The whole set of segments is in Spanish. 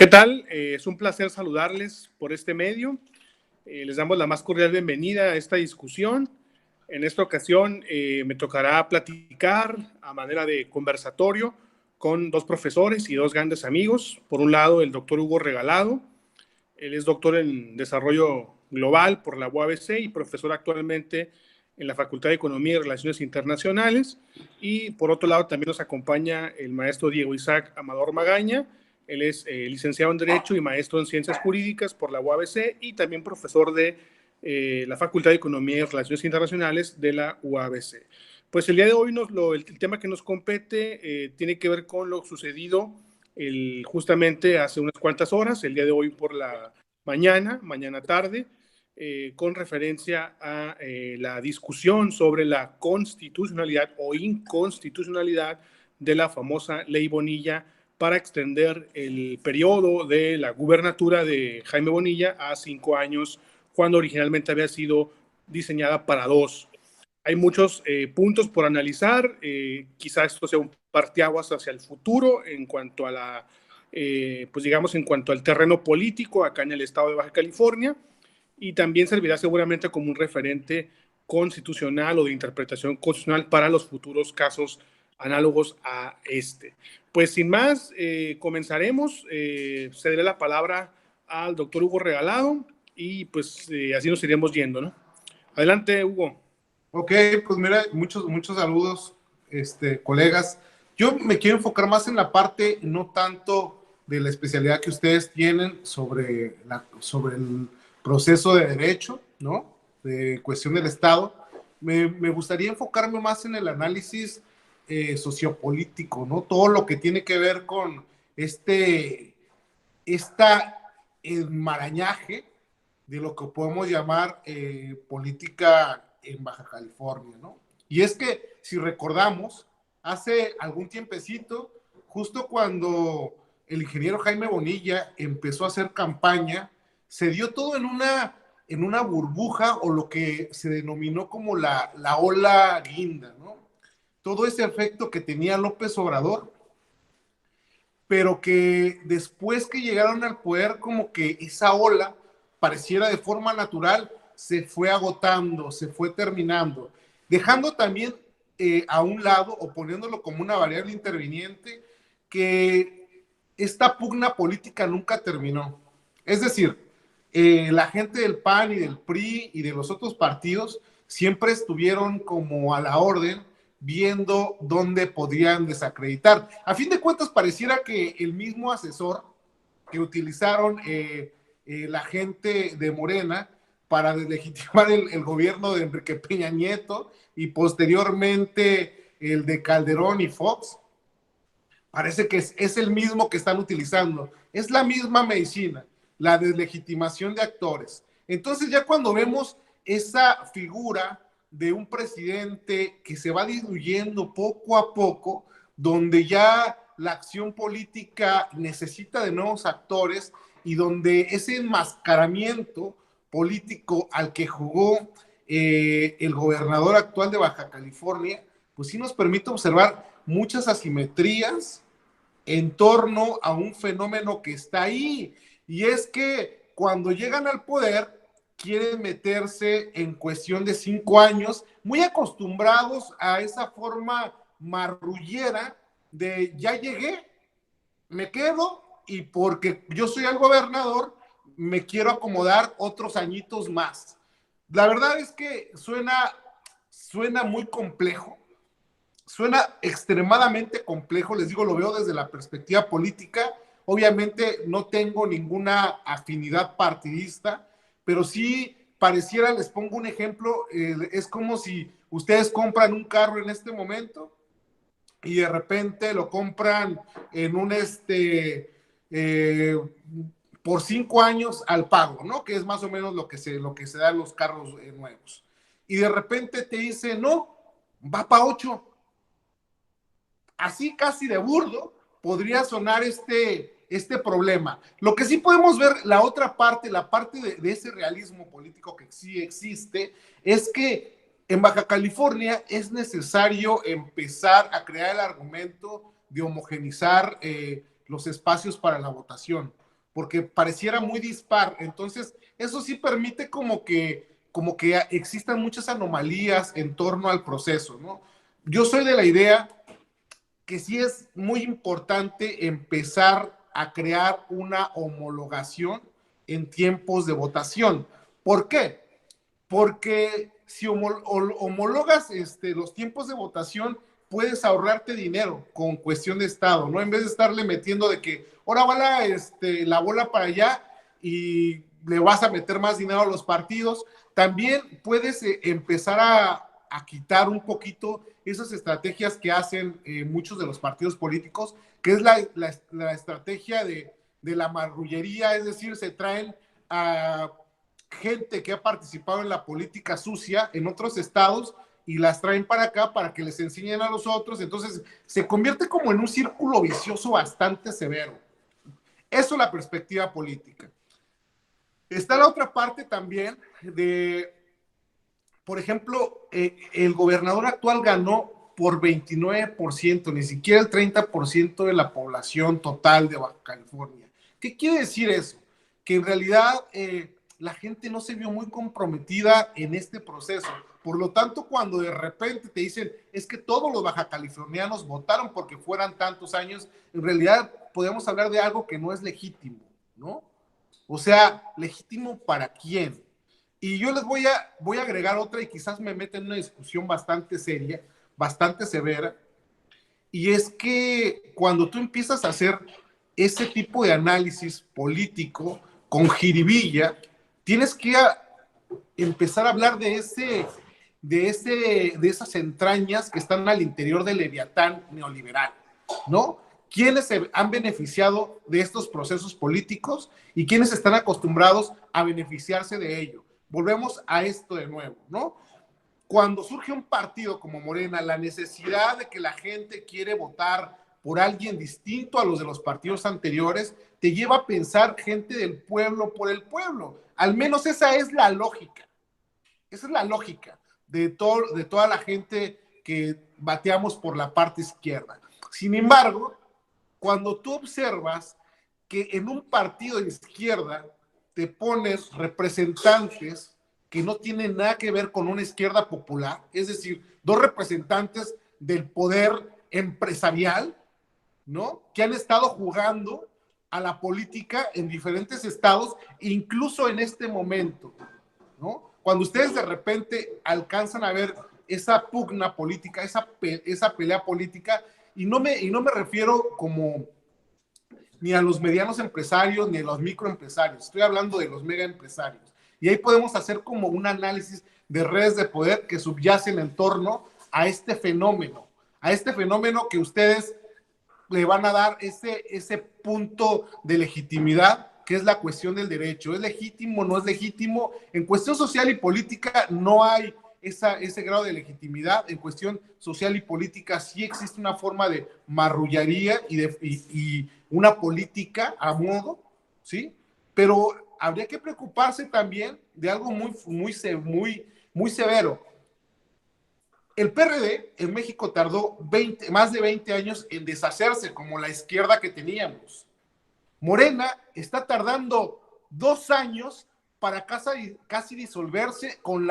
¿Qué tal? Es un placer saludarles por este medio. Les damos la más cordial bienvenida a esta discusión. En esta ocasión me tocará platicar a manera de conversatorio con dos profesores y dos grandes amigos. Por un lado, el doctor Hugo Regalado. Él es doctor en Desarrollo Global por la UABC y profesor actualmente en la Facultad de Economía y Relaciones Internacionales. Y por otro lado, también nos acompaña el maestro Diego Isaac Amador Magaña. Él es licenciado en Derecho y maestro en Ciencias Jurídicas por la UABC y también profesor de la Facultad de Economía y Relaciones Internacionales de la UABC. Pues el día de hoy el tema que nos compete tiene que ver con lo sucedido justamente hace unas cuantas horas, el día de hoy por la mañana tarde, con referencia a la discusión sobre la constitucionalidad o inconstitucionalidad de la famosa Ley Bonilla para extender el periodo de la gubernatura de Jaime Bonilla a 5 años, cuando originalmente había sido diseñada para 2. Hay muchos puntos por analizar, quizá esto sea un parteaguas hacia el futuro en cuanto a pues digamos, en cuanto al terreno político acá en el estado de Baja California, y también servirá seguramente como un referente constitucional o de interpretación constitucional para los futuros casos análogos a este. Pues sin más, comenzaremos. Cederé la palabra al doctor Hugo Regalado y pues así nos iremos yendo, ¿no? Adelante, Hugo. Ok, pues mira, muchos saludos, colegas. Yo me quiero enfocar más en la parte, no tanto de la especialidad que ustedes tienen sobre el proceso de derecho, ¿no? De cuestión del Estado. Me gustaría enfocarme más en el análisis sociopolítico, ¿no? Todo lo que tiene que ver con esta enmarañaje de lo que podemos llamar política en Baja California, ¿no? Y es que, si recordamos, hace algún tiempecito, justo cuando el ingeniero Jaime Bonilla empezó a hacer campaña, se dio todo en una burbuja, o lo que se denominó como la ola guinda, ¿no? Todo ese efecto que tenía López Obrador, pero que después que llegaron al poder, como que esa ola pareciera de forma natural se fue agotando, se fue terminando, dejando también a un lado, o poniéndolo como una variable interviniente, que esta pugna política nunca terminó. Es decir, la gente del PAN y del PRI y de los otros partidos siempre estuvieron como a la orden, viendo dónde podían desacreditar. A fin de cuentas, pareciera que el mismo asesor que utilizaron la gente de Morena para deslegitimar el gobierno de Enrique Peña Nieto y posteriormente el de Calderón y Fox, parece que es el mismo que están utilizando. Es la misma medicina, la deslegitimación de actores. Entonces, ya cuando vemos esa figura de un presidente que se va diluyendo poco a poco, donde ya la acción política necesita de nuevos actores y donde ese enmascaramiento político al que jugó el gobernador actual de Baja California, pues sí nos permite observar muchas asimetrías en torno a un fenómeno que está ahí, y es que cuando llegan al poder quieren meterse en cuestión de 5 años, muy acostumbrados a esa forma marrullera de ya llegué, me quedo, y porque yo soy el gobernador, me quiero acomodar otros añitos más. La verdad es que suena muy complejo, suena extremadamente complejo, les digo, lo veo desde la perspectiva política. Obviamente no tengo ninguna afinidad partidista, pero sí pareciera, les pongo un ejemplo, es como si ustedes compran un carro en este momento y de repente lo compran en un por 5 años al pago, ¿no? Que es más o menos lo que se da en los carros nuevos. Y de repente te dice, no, va para 8. Así casi de burdo podría sonar este problema. Lo que sí podemos ver, la otra parte, la parte de ese realismo político que sí existe, es que en Baja California es necesario empezar a crear el argumento de homogenizar los espacios para la votación. porque pareciera muy dispar. Entonces, eso sí permite como que existan muchas anomalías en torno al proceso, ¿no? Yo soy de la idea que sí es muy importante empezar a crear una homologación en tiempos de votación. ¿Por qué? Porque si homologas los tiempos de votación, puedes ahorrarte dinero con cuestión de Estado, ¿no? En vez de estarle metiendo de que ahora va la bola para allá y le vas a meter más dinero a los partidos, también puedes empezar a quitar un poquito esas estrategias que hacen muchos de los partidos políticos, que es la estrategia de la marrullería, es decir, se traen a gente que ha participado en la política sucia en otros estados y las traen para acá para que les enseñen a los otros. Entonces se convierte como en un círculo vicioso bastante severo. Eso es la perspectiva política. Está la otra parte también de, por ejemplo, el gobernador actual ganó por 29%, ni siquiera el 30% de la población total de Baja California. ¿Qué quiere decir eso? Que en realidad la gente no se vio muy comprometida en este proceso. Por lo tanto, cuando de repente te dicen, es que todos los bajacalifornianos votaron porque fueran tantos años, en realidad podemos hablar de algo que no es legítimo, ¿no? O sea, ¿legítimo para quién? Y yo les voy a agregar otra y quizás me meta en una discusión bastante seria, bastante severa, y es que cuando tú empiezas a hacer ese tipo de análisis político con jiribilla, tienes que empezar a hablar de esas entrañas que están al interior del leviatán neoliberal, ¿no? ¿Quiénes se han beneficiado de estos procesos políticos y quiénes están acostumbrados a beneficiarse de ello? Volvemos a esto de nuevo, ¿no? Cuando surge un partido como Morena, la necesidad de que la gente quiere votar por alguien distinto a los de los partidos anteriores, te lleva a pensar gente del pueblo por el pueblo. Al menos esa es la lógica. Esa es la lógica de toda la gente que bateamos por la parte izquierda. Sin embargo, cuando tú observas que en un partido de izquierda te pones representantes que no tienen nada que ver con una izquierda popular, es decir, dos representantes del poder empresarial, ¿no? Que han estado jugando a la política en diferentes estados, incluso en este momento, ¿no? Cuando ustedes de repente alcanzan a ver esa pugna política, esa pelea política, y no me refiero como ni a los medianos empresarios ni a los microempresarios, estoy hablando de los mega empresarios. Y ahí podemos hacer como un análisis de redes de poder que subyacen en torno a este fenómeno que ustedes le van a dar ese punto de legitimidad, que es la cuestión del derecho. ¿Es legítimo o no es legítimo? En cuestión social y política no hay ese grado de legitimidad. En cuestión social y política sí existe una forma de marrullería y una política a modo, ¿sí? Pero habría que preocuparse también de algo muy severo. El PRD en México tardó más de 20 años en deshacerse, como la izquierda que teníamos. Morena está tardando 2 años para casi disolverse con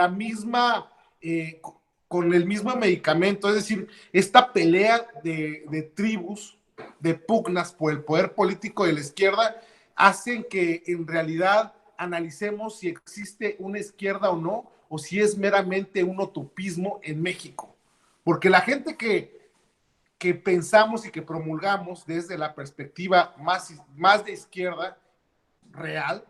con el mismo medicamento. Es decir, esta pelea de tribus, de pugnas por el poder político de la izquierda, hacen que en realidad analicemos si existe una izquierda o no, o si es meramente un utopismo en México. Porque la gente que pensamos y que promulgamos desde la perspectiva más de izquierda real,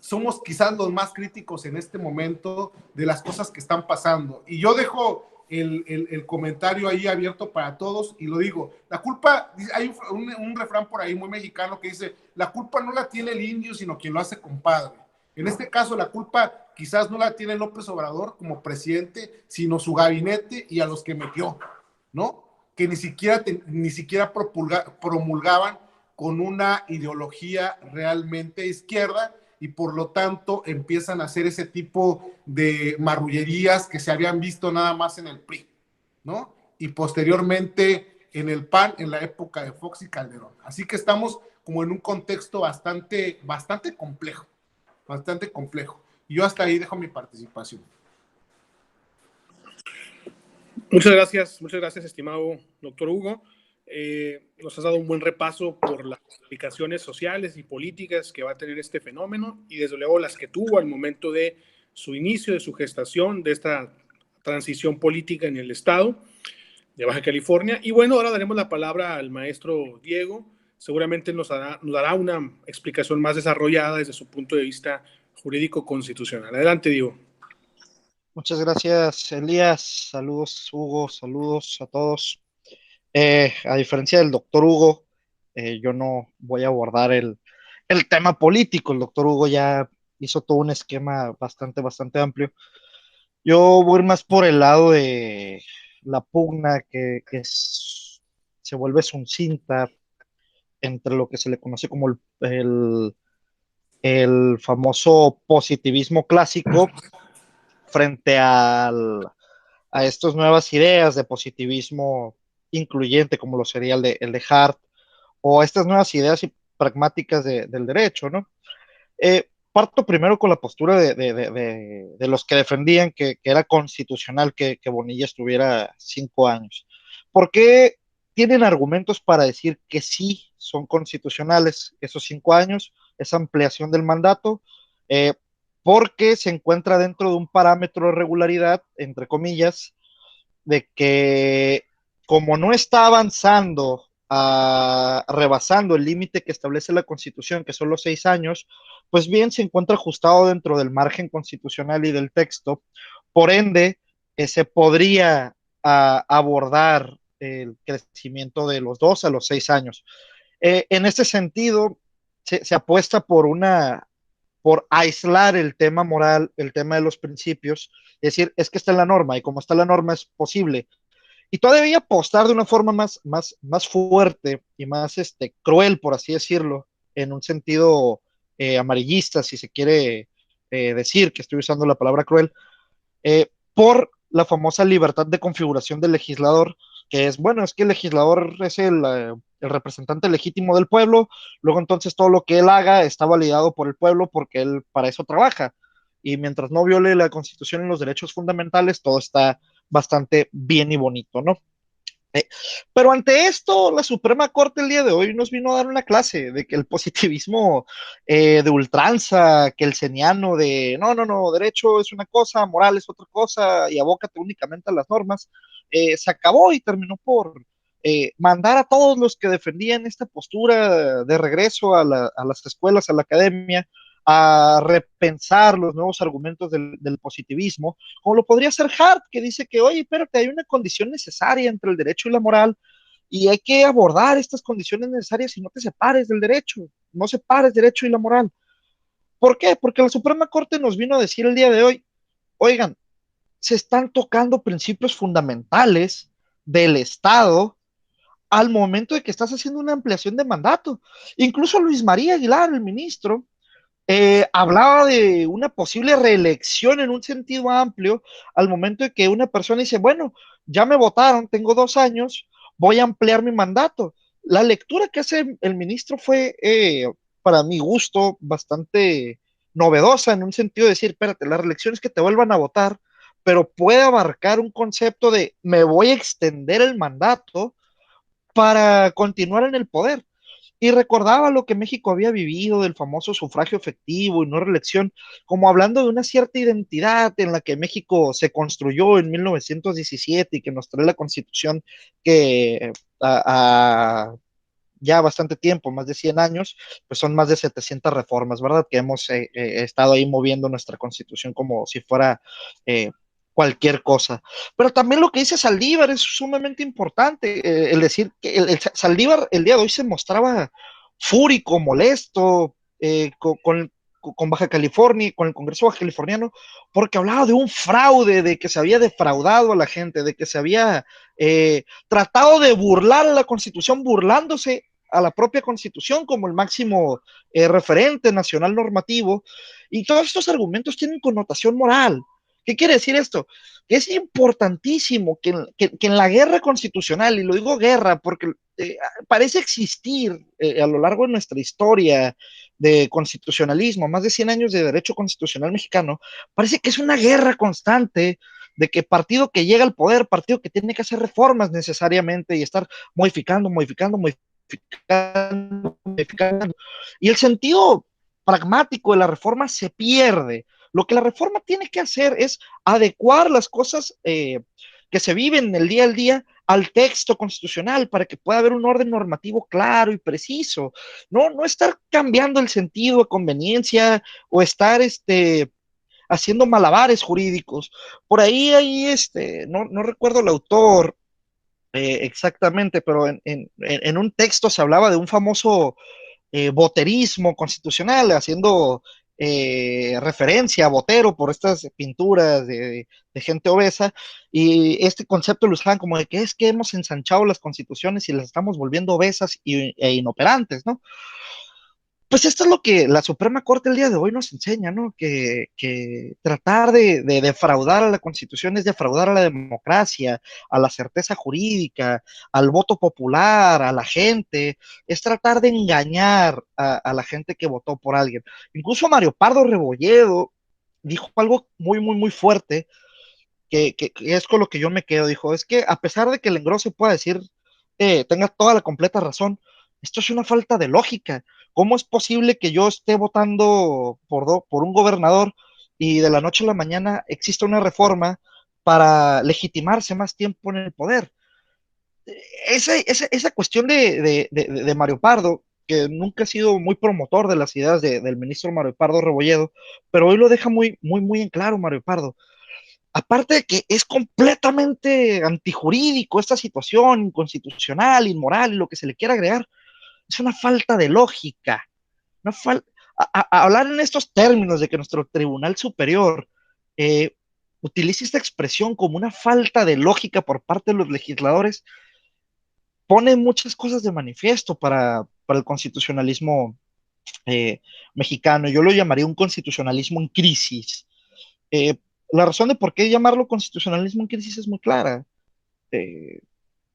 somos quizás los más críticos en este momento de las cosas que están pasando. Y yo dejo el comentario ahí abierto para todos y lo digo, la culpa, hay un refrán por ahí muy mexicano que dice, la culpa no la tiene el indio, sino quien lo hace compadre. En este caso, la culpa quizás no la tiene López Obrador como presidente, sino su gabinete y a los que metió, ¿no? Que ni siquiera promulgaban con una ideología realmente izquierda y por lo tanto empiezan a hacer ese tipo de marrullerías que se habían visto nada más en el PRI, ¿no? Y posteriormente en el PAN en la época de Fox y Calderón. Así que estamos como en un contexto bastante complejo, bastante complejo. Y yo hasta ahí dejo mi participación. Muchas gracias, estimado doctor Hugo. Nos has dado un buen repaso por las implicaciones sociales y políticas que va a tener este fenómeno y desde luego las que tuvo al momento de su inicio, de su gestación, de esta transición política en el estado de Baja California. Y bueno, ahora daremos la palabra al maestro Diego. Seguramente nos dará una explicación más desarrollada desde su punto de vista jurídico constitucional. Adelante, Diego. Muchas gracias, Elías. Saludos, Hugo. Saludos a todos. A diferencia del doctor Hugo, yo no voy a abordar el tema político. El doctor Hugo ya hizo todo un esquema bastante amplio. Yo voy a ir más por el lado de la pugna se vuelve cinta entre lo que se le conoce como el famoso positivismo clásico frente a estas nuevas ideas de positivismo incluyente, como lo sería el de Hart, o estas nuevas ideas pragmáticas del derecho, ¿no? Parto primero con la postura de los que defendían que era constitucional que Bonilla estuviera 5 años. ¿Por qué tienen argumentos para decir que sí son constitucionales esos 5 años, esa ampliación del mandato? Porque se encuentra dentro de un parámetro de regularidad, entre comillas, de que como no está avanzando, rebasando el límite que establece la Constitución, que son los 6 años, pues bien se encuentra ajustado dentro del margen constitucional y del texto. Por ende, se podría abordar el crecimiento de los 2 a los 6 años. En este sentido, se apuesta por aislar el tema moral, el tema de los principios, es decir, es que está en la norma y como está en la norma es posible. Y todavía apostar de una forma más fuerte y más cruel, por así decirlo, en un sentido amarillista, si se quiere decir que estoy usando la palabra cruel, por la famosa libertad de configuración del legislador, que es, bueno, es que el legislador es el representante legítimo del pueblo, luego entonces todo lo que él haga está validado por el pueblo porque él para eso trabaja. Y mientras no viole la Constitución y los derechos fundamentales, todo está bastante bien y bonito, ¿no? Pero ante esto, la Suprema Corte el día de hoy nos vino a dar una clase de que el positivismo de ultranza, que el seniano de no, derecho es una cosa, moral es otra cosa y abócate únicamente a las normas, se acabó y terminó por mandar a todos los que defendían esta postura de regreso a las escuelas, a la academia, a repensar los nuevos argumentos del positivismo, como lo podría ser Hart, que dice que, oye, espérate, hay una condición necesaria entre el derecho y la moral, y hay que abordar estas condiciones necesarias y no te separes del derecho, no separes derecho y la moral. ¿Por qué? Porque la Suprema Corte nos vino a decir el día de hoy, oigan, se están tocando principios fundamentales del Estado al momento de que estás haciendo una ampliación de mandato. Incluso Luis María Aguilar, el ministro, hablaba de una posible reelección en un sentido amplio al momento de que una persona dice, bueno, ya me votaron, tengo 2 años, voy a ampliar mi mandato. La lectura que hace el ministro fue, para mi gusto, bastante novedosa en un sentido de decir, espérate, la reelección es que te vuelvan a votar, pero puede abarcar un concepto de me voy a extender el mandato para continuar en el poder. Y recordaba lo que México había vivido del famoso sufragio efectivo y no reelección, como hablando de una cierta identidad en la que México se construyó en 1917 y que nos trae la Constitución que ya bastante tiempo, más de 100 años, pues son más de 700 reformas, ¿verdad? Que hemos estado ahí moviendo nuestra Constitución como si fuera cualquier cosa. Pero también lo que dice Saldívar es sumamente importante, el decir que Saldívar el día de hoy se mostraba fúrico, molesto, con Baja California, con el Congreso Baja Californiano, porque hablaba de un fraude, de que se había defraudado a la gente, de que se había tratado de burlar a la Constitución, burlándose a la propia Constitución como el máximo referente nacional normativo, y todos estos argumentos tienen connotación moral. ¿Qué quiere decir esto? Que es importantísimo que en la guerra constitucional, y lo digo guerra porque parece existir a lo largo de nuestra historia de constitucionalismo, más de 100 años de derecho constitucional mexicano, parece que es una guerra constante de que partido que llega al poder, partido que tiene que hacer reformas necesariamente y estar modificando, modificando, modificando, modificando. Y el sentido pragmático de la reforma se pierde. Lo que la reforma tiene que hacer es adecuar las cosas que se viven en el día al día al texto constitucional para que pueda haber un orden normativo claro y preciso. No estar cambiando el sentido a conveniencia o estar haciendo malabares jurídicos. Por ahí, no recuerdo el autor exactamente, pero en un texto se hablaba de un famoso boterismo constitucional, haciendo referencia a Botero por estas pinturas de gente obesa, y este concepto lo usaban como de que es que hemos ensanchado las constituciones y las estamos volviendo obesas e inoperantes, ¿no? Pues esto es lo que la Suprema Corte el día de hoy nos enseña, ¿no? Que tratar de defraudar a la Constitución es defraudar a la democracia, a la certeza jurídica, al voto popular, a la gente, es tratar de engañar a la gente que votó por alguien. Incluso Mario Pardo Rebolledo dijo algo muy, muy, muy fuerte, que es con lo que yo me quedo. Dijo, es que a pesar de que el engroso pueda decir, tenga toda la completa razón, esto es una falta de lógica. ¿Cómo es posible que yo esté votando por un gobernador y de la noche a la mañana exista una reforma para legitimarse más tiempo en el poder? Esa cuestión de Mario Pardo, que nunca ha sido muy promotor de las ideas del ministro Mario Pardo Rebolledo, pero hoy lo deja muy, muy, muy en claro Mario Pardo. Aparte de que es completamente antijurídico esta situación, inconstitucional, inmoral y lo que se le quiera agregar, es una falta de lógica. Una fal hablar en estos términos de que nuestro Tribunal Superior utilice esta expresión como una falta de lógica por parte de los legisladores, pone muchas cosas de manifiesto para el constitucionalismo mexicano. Yo lo llamaría un constitucionalismo en crisis. Eh, la razón de por qué llamarlo constitucionalismo en crisis es muy clara. Eh,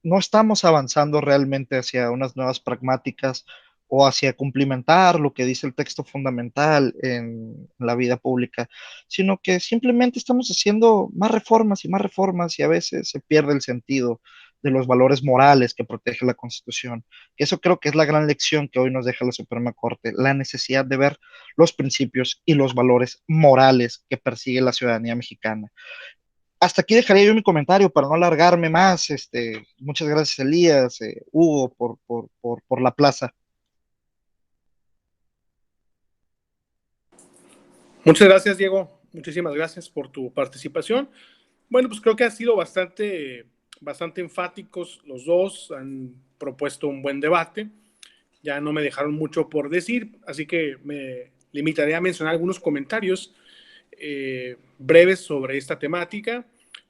no estamos avanzando realmente hacia unas nuevas pragmáticas o hacia cumplimentar lo que dice el texto fundamental en la vida pública, sino que simplemente estamos haciendo más reformas y a veces se pierde el sentido de los valores morales que protege la Constitución. Eso creo que es la gran lección que hoy nos deja la Suprema Corte, la necesidad de ver los principios y los valores morales que persigue la ciudadanía mexicana. Hasta aquí dejaría yo mi comentario para no alargarme más. Muchas gracias, Elías, Hugo, por la plaza. Muchas gracias, Diego. Muchísimas gracias por tu participación. Bueno, pues creo que han sido bastante enfáticos los dos, han propuesto un buen debate. Ya no me dejaron mucho por decir, así que me limitaré a mencionar algunos comentarios breves sobre esta temática.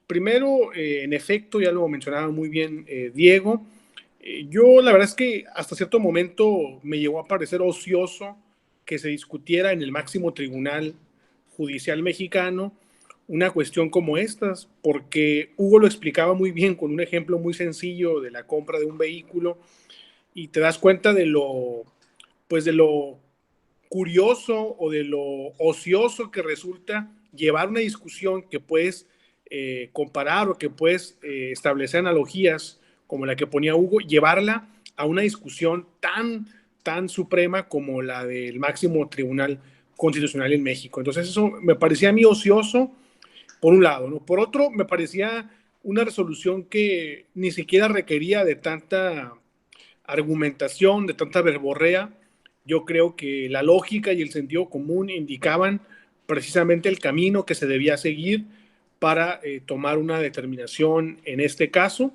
Primero, en efecto, ya lo mencionaba muy bien Diego, yo la verdad es que hasta cierto momento me llegó a parecer ocioso que se discutiera en el máximo tribunal judicial mexicano una cuestión como estas, porque Hugo lo explicaba muy bien con un ejemplo muy sencillo de la compra de un vehículo y te das cuenta pues de lo curioso o de lo ocioso que resulta llevar una discusión que puedes comparar o que puedes establecer analogías como la que ponía Hugo, llevarla a una discusión tan suprema como la del máximo tribunal constitucional en México. Entonces eso me parecía a mí ocioso, por un lado, ¿no? Por otro, me parecía una resolución que ni siquiera requería de tanta argumentación, de tanta verborrea. Yo creo que la lógica y el sentido común indicaban precisamente el camino que se debía seguir para tomar una determinación en este caso.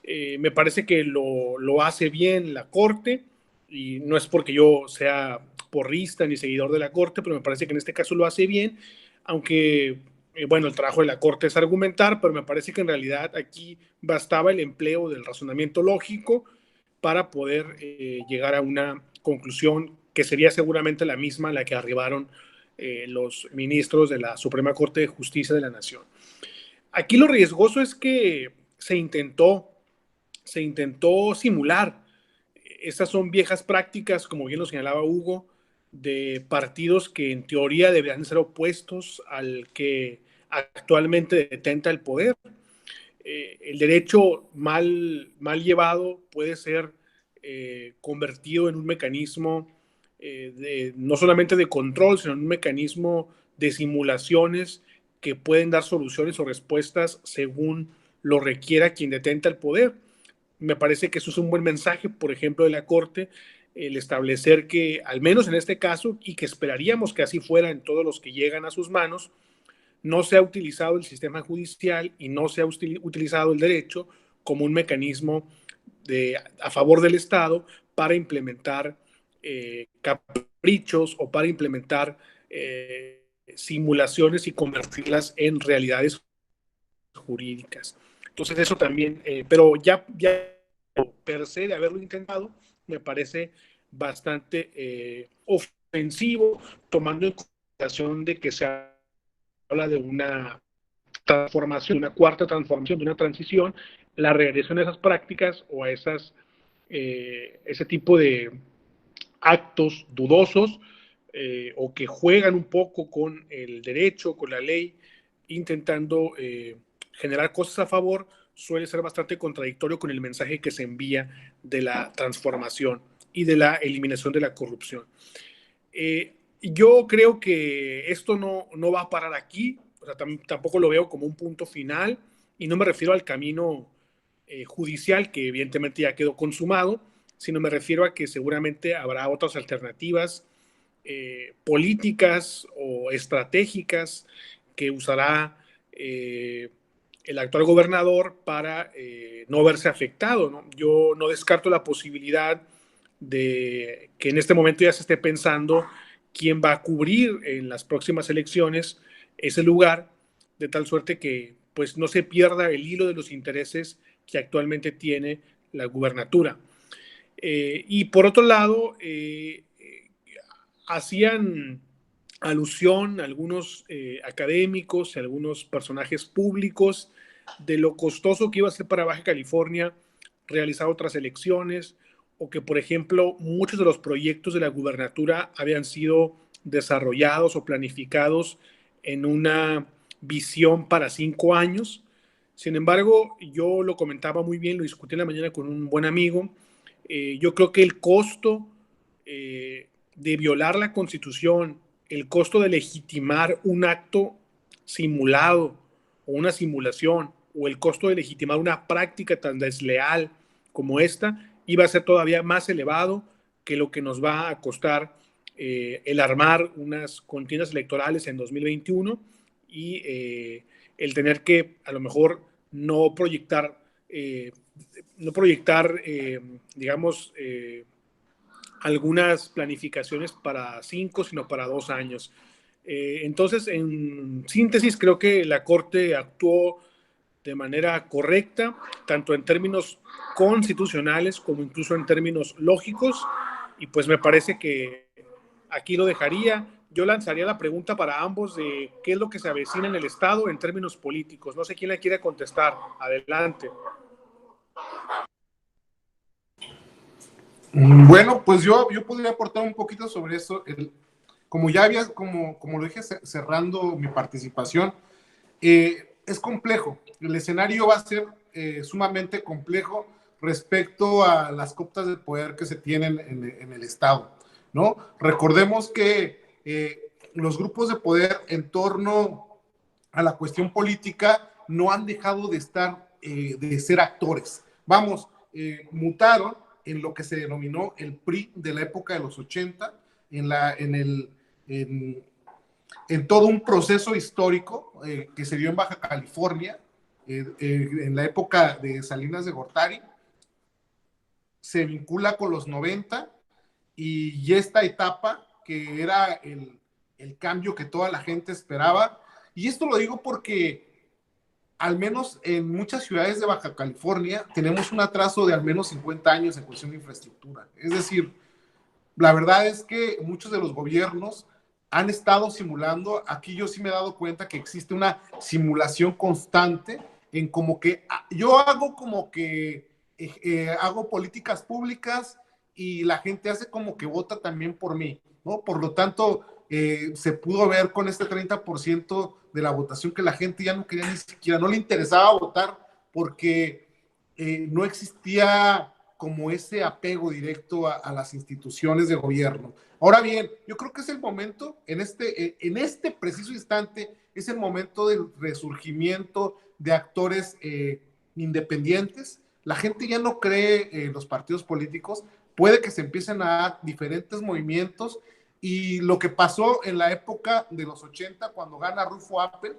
Me parece que lo hace bien la Corte, y no es porque yo sea porrista ni seguidor de la Corte, pero me parece que en este caso lo hace bien, aunque, bueno, el trabajo de la Corte es argumentar, pero me parece que en realidad aquí bastaba el empleo del razonamiento lógico para poder llegar a una conclusión que sería seguramente la misma a la que arribaron los ministros de la Suprema Corte de Justicia de la Nación. Aquí lo riesgoso es que se intentó simular. Estas son viejas prácticas, como bien lo señalaba Hugo, de partidos que en teoría deberían ser opuestos al que actualmente detenta el poder. El derecho mal llevado puede ser convertido en un mecanismo no solamente de control, sino en un mecanismo de simulaciones que pueden dar soluciones o respuestas según lo requiera quien detenta el poder. Me parece que eso es un buen mensaje, por ejemplo, de la Corte, el establecer que, al menos en este caso, y que esperaríamos que así fuera en todos los que llegan a sus manos, no se ha utilizado el sistema judicial y no se ha utilizado el derecho como un mecanismo a favor del Estado para implementar caprichos o para implementar simulaciones y convertirlas en realidades jurídicas. Entonces eso también, pero ya per se de haberlo intentado, me parece bastante ofensivo, tomando en consideración de que se habla de una transformación, una cuarta transformación, de una transición, la regresión a esas prácticas o a ese tipo de actos dudosos o que juegan un poco con el derecho, con la ley, intentando generar cosas a favor, suele ser bastante contradictorio con el mensaje que se envía de la transformación y de la eliminación de la corrupción. Yo creo que esto no va a parar aquí, o sea, tampoco lo veo como un punto final, y no me refiero al camino judicial, que evidentemente ya quedó consumado, sino me refiero a que seguramente habrá otras alternativas políticas o estratégicas que usará el actual gobernador para no verse afectado, ¿no? Yo no descarto la posibilidad de que en este momento ya se esté pensando quién va a cubrir en las próximas elecciones ese lugar, de tal suerte que pues no se pierda el hilo de los intereses que actualmente tiene la gubernatura. Y por otro lado, hacían alusión a algunos académicos, a algunos personajes públicos de lo costoso que iba a ser para Baja California realizar otras elecciones, o que, por ejemplo, muchos de los proyectos de la gubernatura habían sido desarrollados o planificados en una visión para 5 años. Sin embargo, yo lo comentaba muy bien, lo discutí en la mañana con un buen amigo. Yo creo que el costo de violar la Constitución, el costo de legitimar un acto simulado o una simulación, o el costo de legitimar una práctica tan desleal como esta, iba a ser todavía más elevado que lo que nos va a costar el armar unas contiendas electorales en 2021 y el tener que a lo mejor no proyectar, digamos, algunas planificaciones para 5, sino para 2 años. Entonces, en síntesis, creo que la Corte actuó de manera correcta, tanto en términos constitucionales como incluso en términos lógicos, y pues me parece que aquí lo dejaría. Yo lanzaría la pregunta para ambos de qué es lo que se avecina en el Estado en términos políticos. No sé quién la quiere contestar. Adelante. Bueno, pues yo podría aportar un poquito sobre eso. Como ya había, como lo dije cerrando mi participación, es complejo. El escenario va a ser sumamente complejo respecto a las cooptas de poder que se tienen en el Estado, ¿no? Recordemos que los grupos de poder en torno a la cuestión política no han dejado de de ser actores. Vamos, mutaron en lo que se denominó el PRI de la época de los 80, en todo un proceso histórico que se dio en Baja California, en la época de Salinas de Gortari, se vincula con los 90 y esta etapa que era el cambio que toda la gente esperaba. Y esto lo digo porque al menos en muchas ciudades de Baja California tenemos un atraso de al menos 50 años en cuestión de infraestructura. Es decir, la verdad es que muchos de los gobiernos han estado simulando. Aquí yo sí me he dado cuenta que existe una simulación constante en como que yo hago como que hago políticas públicas y la gente hace como que vota también por mí, ¿no? Por lo tanto, se pudo ver con este 30% de la votación que la gente ya no quería ni siquiera, no le interesaba votar porque no existía como ese apego directo a las instituciones de gobierno. Ahora bien, yo creo que es el momento, en este preciso instante, es el momento del resurgimiento de actores independientes. La gente ya no cree en los partidos políticos, puede que se empiecen a dar diferentes movimientos, y lo que pasó en la época de los 80, cuando gana Rufo Appel,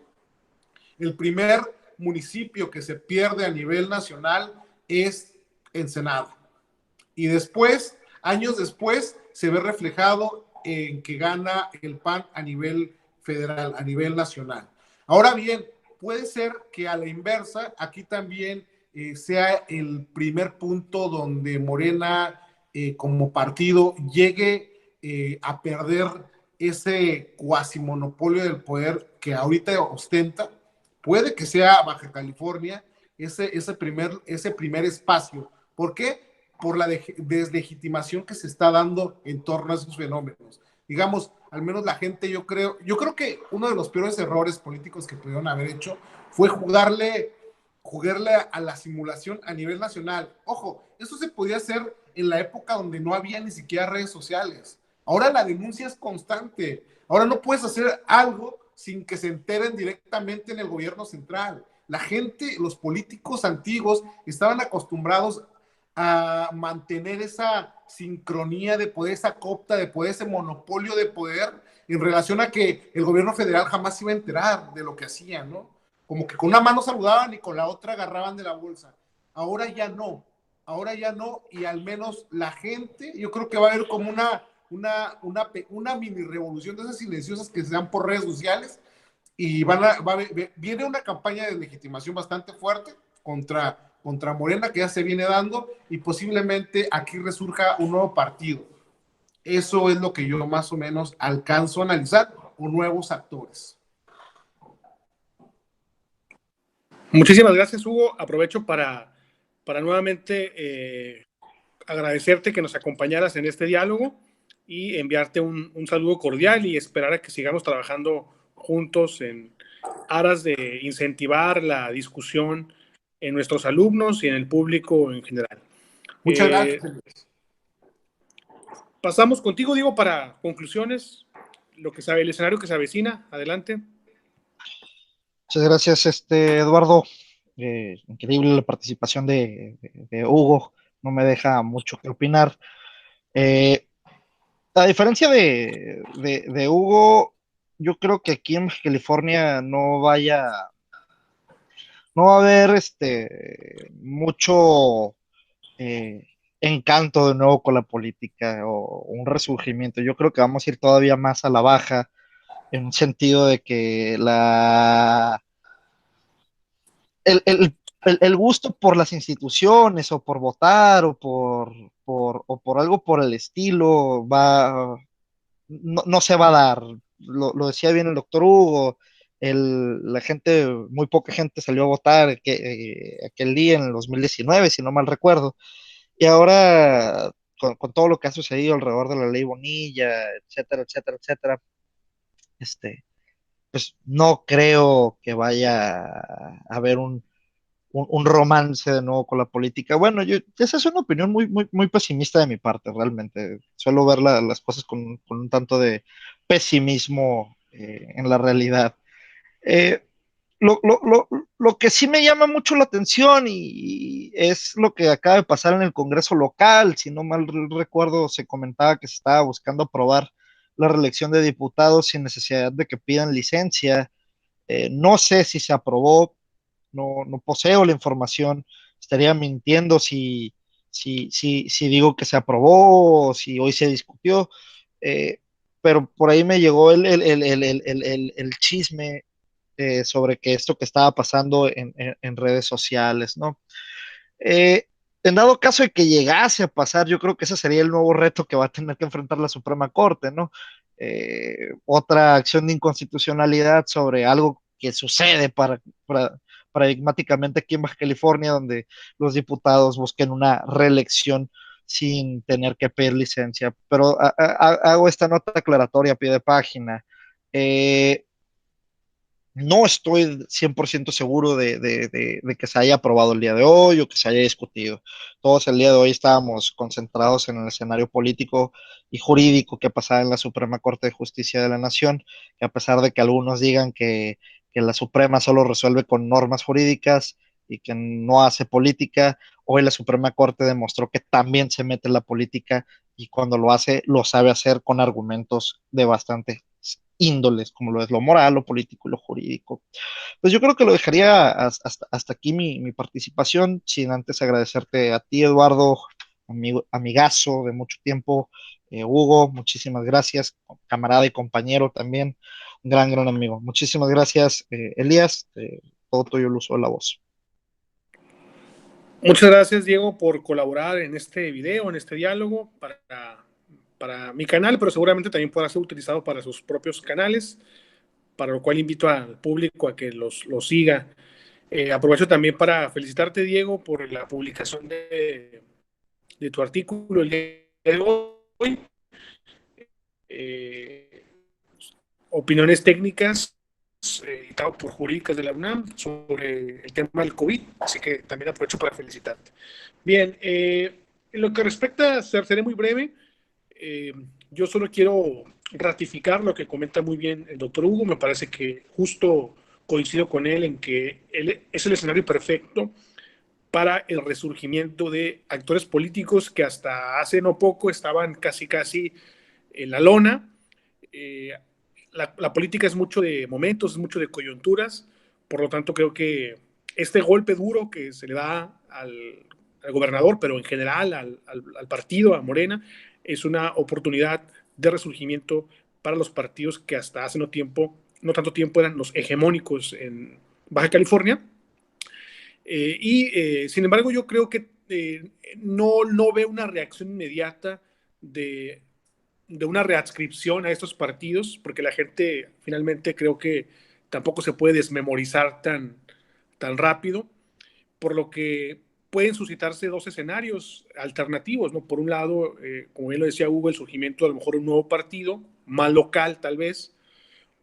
el primer municipio que se pierde a nivel nacional es Ensenada. Y después, años después, se ve reflejado en que gana el PAN a nivel federal, a nivel nacional. Ahora bien, puede ser que a la inversa, aquí también sea el primer punto donde Morena como partido llegue a perder ese cuasi monopolio del poder que ahorita ostenta. Puede que sea Baja California ese primer espacio. ¿Por qué? Por la deslegitimación que se está dando en torno a esos fenómenos. Digamos, al menos la gente, yo creo que uno de los peores errores políticos que pudieron haber hecho fue jugarle a la simulación a nivel nacional. Ojo, eso se podía hacer en la época donde no había ni siquiera redes sociales. Ahora la denuncia es constante. Ahora no puedes hacer algo sin que se enteren directamente en el gobierno central. La gente, los políticos antiguos estaban acostumbrados a mantener esa sincronía de poder, esa copta de poder, ese monopolio de poder en relación a que el gobierno federal jamás se iba a enterar de lo que hacían, ¿no? Como que con una mano saludaban y con la otra agarraban de la bolsa. Ahora ya no, y al menos la gente, yo creo que va a haber como una mini revolución de esas silenciosas que se dan por redes sociales, y viene una campaña de legitimación bastante fuerte contra Morena, que ya se viene dando, y posiblemente aquí resurja un nuevo partido. Eso es lo que yo más o menos alcanzo a analizar, o nuevos actores. Muchísimas gracias, Hugo. Aprovecho para nuevamente agradecerte que nos acompañaras en este diálogo y enviarte un saludo cordial y esperar a que sigamos trabajando juntos en aras de incentivar la discusión en nuestros alumnos y en el público en general. Muchas gracias. Pasamos contigo, Diego, para conclusiones, el escenario que se avecina. Adelante. Muchas gracias, Eduardo. Increíble la participación de Hugo, no me deja mucho que opinar. A diferencia de Hugo, yo creo que aquí en California no va a haber mucho encanto de nuevo con la política o un resurgimiento. Yo creo que vamos a ir todavía más a la baja, en un sentido de que el gusto por las instituciones o por votar o por algo por el estilo no se va a dar. Lo decía bien el doctor Hugo, la gente, muy poca gente salió a votar aquel día en el 2019, si no mal recuerdo. Y ahora, con todo lo que ha sucedido alrededor de la ley Bonilla, etcétera, etcétera, etcétera, pues no creo que vaya a haber un romance de nuevo con la política. Bueno, esa es una opinión muy, muy, muy pesimista de mi parte, realmente. Suelo ver las cosas con un tanto de pesimismo en la realidad. Eh, lo, lo, lo, lo que sí me llama mucho la atención y es lo que acaba de pasar en el Congreso local. Si no mal recuerdo, se comentaba que se estaba buscando aprobar la reelección de diputados sin necesidad de que pidan licencia. No sé si se aprobó, no poseo la información, estaría mintiendo si digo que se aprobó o si hoy se discutió, eh, pero por ahí me llegó el chisme sobre que esto que estaba pasando en redes sociales, ¿no? En dado caso de que llegase a pasar, yo creo que ese sería el nuevo reto que va a tener que enfrentar la Suprema Corte, ¿no? otra acción de inconstitucionalidad sobre algo que sucede paradigmáticamente aquí en Baja California, donde los diputados busquen una reelección sin tener que pedir licencia. Pero hago esta nota aclaratoria a pie de página. No estoy 100% seguro de que se haya aprobado el día de hoy o que se haya discutido. Todos el día de hoy estábamos concentrados en el escenario político y jurídico que pasaba en la Suprema Corte de Justicia de la Nación, que a pesar de que algunos digan que la Suprema solo resuelve con normas jurídicas y que no hace política, hoy la Suprema Corte demostró que también se mete en la política y cuando lo hace, lo sabe hacer con argumentos de bastante índoles, como lo es lo moral, lo político y lo jurídico. Pues yo creo que lo dejaría hasta aquí mi participación, sin antes agradecerte a ti, Eduardo, amigazo de mucho tiempo, Hugo, muchísimas gracias, camarada y compañero también, un gran amigo. Muchísimas gracias, Elías, todo tuyo el uso de la voz. Muchas gracias, Diego, por colaborar en este video, en este diálogo para mi canal, pero seguramente también podrá ser utilizado para sus propios canales, para lo cual invito al público a que los siga. Aprovecho también para felicitarte, Diego, por la publicación de tu artículo el día de hoy. Opiniones técnicas editado por Jurídicas de la UNAM sobre el tema del COVID, así que también aprovecho para felicitarte. Bien, en lo que respecta, seré muy breve. Yo solo quiero ratificar lo que comenta muy bien el doctor Hugo. Me parece que justo coincido con él en que él es el escenario perfecto para el resurgimiento de actores políticos que hasta hace no poco estaban casi en la lona. La política es mucho de momentos, es mucho de coyunturas, por lo tanto creo que este golpe duro que se le da al gobernador, pero en general al partido, a Morena, es una oportunidad de resurgimiento para los partidos que hasta hace no tanto tiempo eran los hegemónicos en Baja California. Sin embargo, yo creo que no veo una reacción inmediata de una readscripción a estos partidos, porque la gente finalmente creo que tampoco se puede desmemorizar tan rápido, por lo que pueden suscitarse dos escenarios alternativos, ¿no? Por un lado, como bien lo decía Hugo, el surgimiento de a lo mejor un nuevo partido, más local tal vez,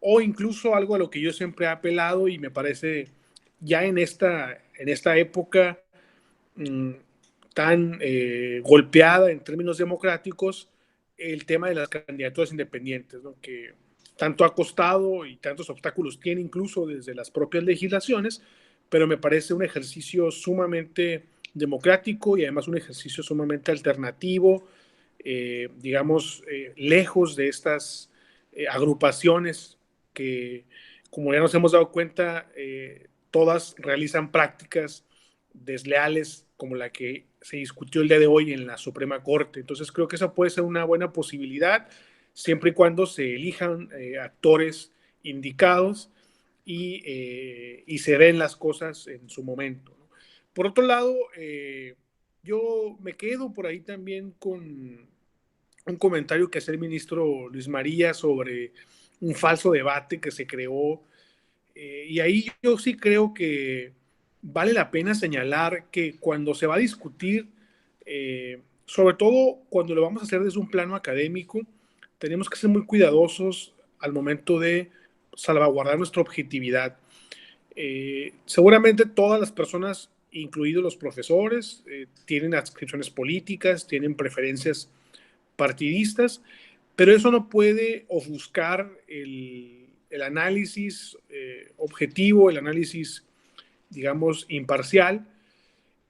o incluso algo a lo que yo siempre he apelado y me parece ya en esta época mmm, tan golpeada en términos democráticos, el tema de las candidaturas independientes, ¿no? Que tanto ha costado y tantos obstáculos tiene incluso desde las propias legislaciones, pero me parece un ejercicio sumamente democrático y además un ejercicio sumamente alternativo, lejos de estas agrupaciones que, como ya nos hemos dado cuenta, todas realizan prácticas desleales como la que se discutió el día de hoy en la Suprema Corte. Entonces creo que esa puede ser una buena posibilidad siempre y cuando se elijan actores indicados y se den las cosas en su momento, ¿no? Por otro lado, yo me quedo por ahí también con un comentario que hace el ministro Luis María sobre un falso debate que se creó. Y ahí yo sí creo que vale la pena señalar que cuando se va a discutir, sobre todo cuando lo vamos a hacer desde un plano académico, tenemos que ser muy cuidadosos al momento de salvaguardar nuestra objetividad. Seguramente todas las personas, incluidos los profesores, tienen adscripciones políticas, tienen preferencias partidistas, pero eso no puede ofuscar el análisis objetivo, el análisis, digamos, imparcial.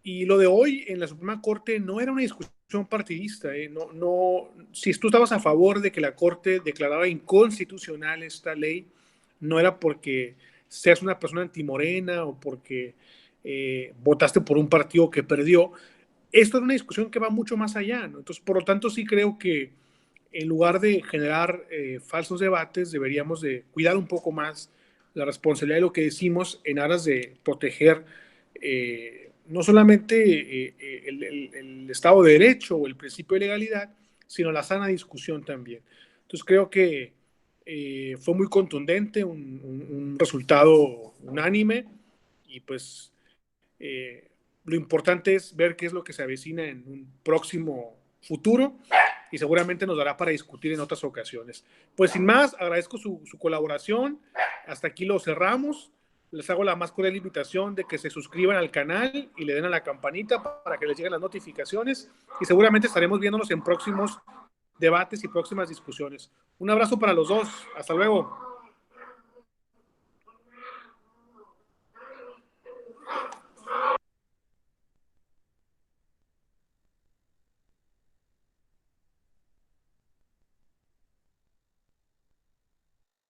Y lo de hoy en la Suprema Corte no era una discusión partidista. Si tú estabas a favor de que la Corte declarara inconstitucional esta ley, no era porque seas una persona antimorena o porque votaste por un partido que perdió. Esto es una discusión que va mucho más allá, ¿no? Entonces, por lo tanto, sí creo que en lugar de generar falsos debates, deberíamos de cuidar un poco más la responsabilidad de lo que decimos en aras de proteger no solamente el Estado de Derecho o el principio de legalidad, sino la sana discusión también. Entonces creo que fue muy contundente, un resultado unánime, y pues lo importante es ver qué es lo que se avecina en un próximo futuro, y seguramente nos dará para discutir en otras ocasiones. Pues sin más, agradezco su colaboración. Hasta aquí lo cerramos. Les hago la más cordial invitación de que se suscriban al canal y le den a la campanita para que les lleguen las notificaciones, y seguramente estaremos viéndonos en próximos debates y próximas discusiones. Un abrazo para los dos. Hasta luego.